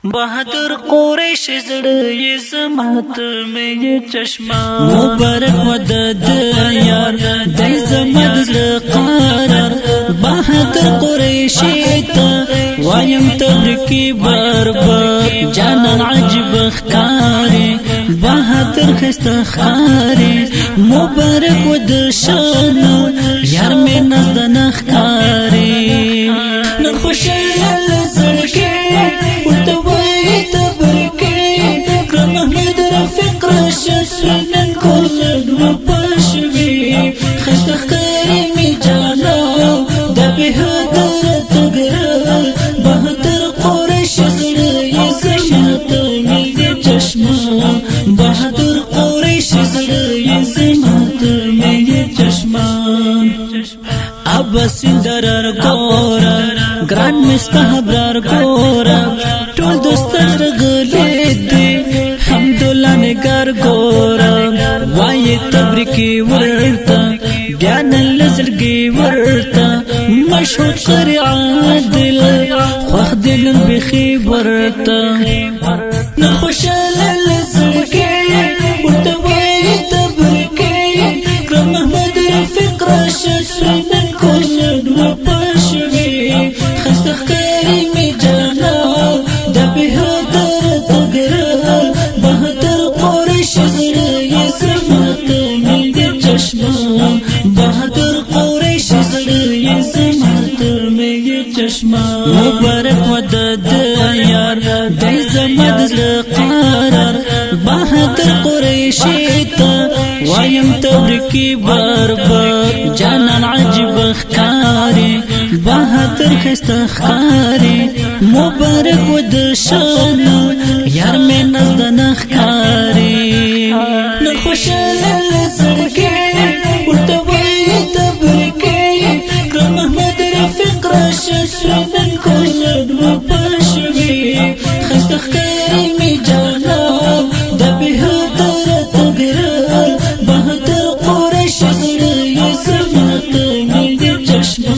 बहादुर कुरैश जड़े जमात में ये चश्मा मुबारक मदद यार दे जमद क़रार बहादुर कुरैश वायम तबरकी बार जानन अजब ख़ारे बहादुर खस्ता ख़ारे मुबारक वद शान यार में नज़दन ख़ारे न खुशल ज़ड़के من كل وبشبي خشتخ كريمي جانا دبي هدر تقرر بهدر قريش زري زمت ميدي چشما بهدر قريش زري زمت ميدي چشما عباس درر گورا گران مستحبرار گورا ټول دوستان رغلي دي حمدالله نگار گورا وای تبریکی ورتا بیان لزلگی ورتا مشهود قری عادل خوخ دل بخی ورتا نخوشال لزلگی ورتا وای تبریکی کرم محمد رفیق راشد من کلد و پاشوی خستخ کریمی جانا دبی هدر تگرر بهدر قريش زري زمت ميدي چشما بهدر قريش زري زمت ميدي چشما مبارك مدد يار دي زمد قرار بهدر قريش وايم تبركي بار جانان عجب خاري بهدر خستا خاري مبارك ود شان यार में नज़दन ख़ारे नखुशल लज़ड़के उर्तवाई तबरके करम महमद रफीक राशद من كلد وبشبي خस्तख करीमी जाना दबी हदर तगरर बहादुर कुरैश ज़रई ज़मत मेरे चश्मा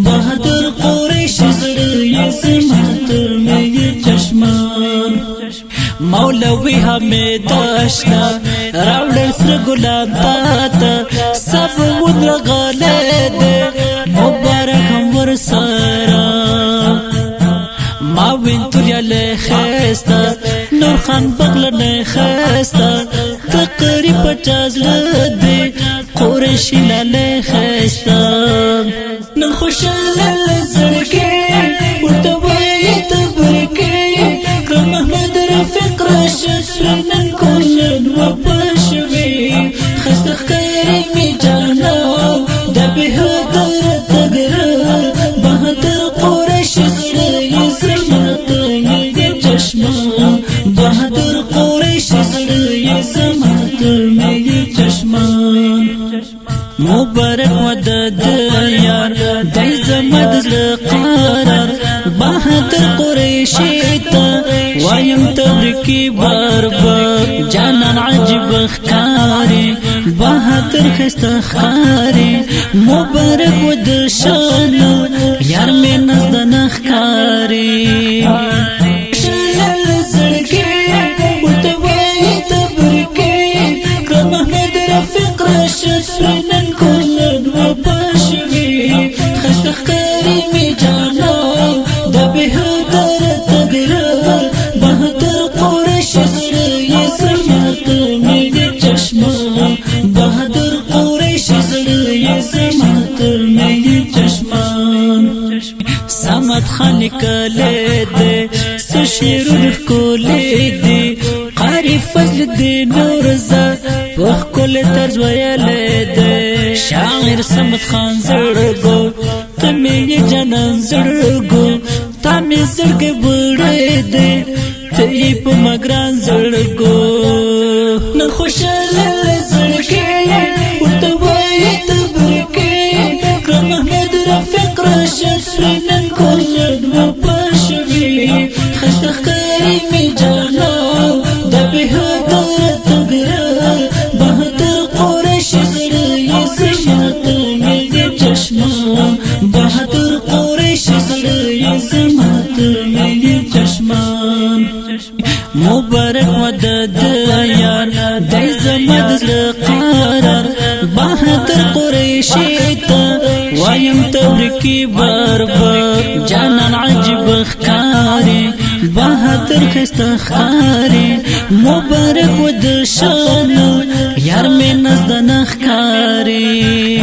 बहादुर कुरैश ज़रई ज़मत मेरे चश्मा मौलवी हमें दाशना रावड़ सर गुलाम ताता सब मुद्र गाले दे मुबारक हम वरसारा माविन तुलिया ले खस्ता नूर खान बगल ने खस्ता तकरी 50 लदे कुरैशी ले खस्ता न खुशल लज़ड़के उर्तवाई तबरके करम महमद रफीक राशद من كلد وبشبي خستخ كريمي جانا دبي هدر تقرر بهدر قريش زري زمت ميدي چشما بهدر قريش زري زمت ميدي چشما مبارك مدد يار دي زمد قرار بهدر قريش وايم تبركي بار جانان عجب خاري بهدر خستا خاري مبارك ود شان يار من نزدن خاري شلل زرقي وتواي تبركي كرم محمد رفيق راشد من كلد وبشبي خستخ كريمي جانا دبي هدر تقرر بهدر قريش زري زمت ميدي چشما بهدر قريش زري زمت ميدي چشما سمت خانك لدي سشير الكوليدي قاري فضل دي نورزا وخ كل طرز ويلدي شاعر سمت خان زرقو تمي جنان زرقو تامي زرق بردي تيب مگران زرقو نخوشل لزرقي وتواي تبركي کرم محمد رفيق راشد من كلد وبشبي خستخ كريمي جانا دبي هدر تقرر بهدر قريش زري زمت ميدي چشما بهدر قريش زري زمت ميدي چشما مبارک ودد یار دای زمد قرار بہادر قریشی تا وایم تبرکی بربر جانان عجب اخکاری بہادر خست اخکاری مبارک ود شان یار میں نزدن اخکاری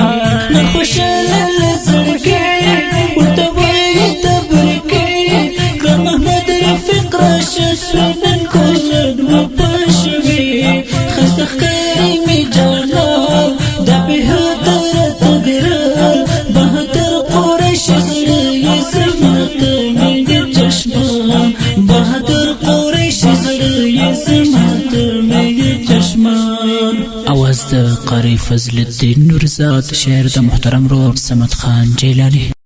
نخوشل لزرگی ورتبوی تبرکی کر محمد رفیق راشد رنن کشد و پشوی خست اخکاری می جانال دا بهادر تدرال بہادر قریش زرگی زمت میگه چشمان بہادر قریش زرگی زمت میگه چشمان آواز د قاری فضل الدین نورزاد، شعر د محترم رور سمد خان جیلانی.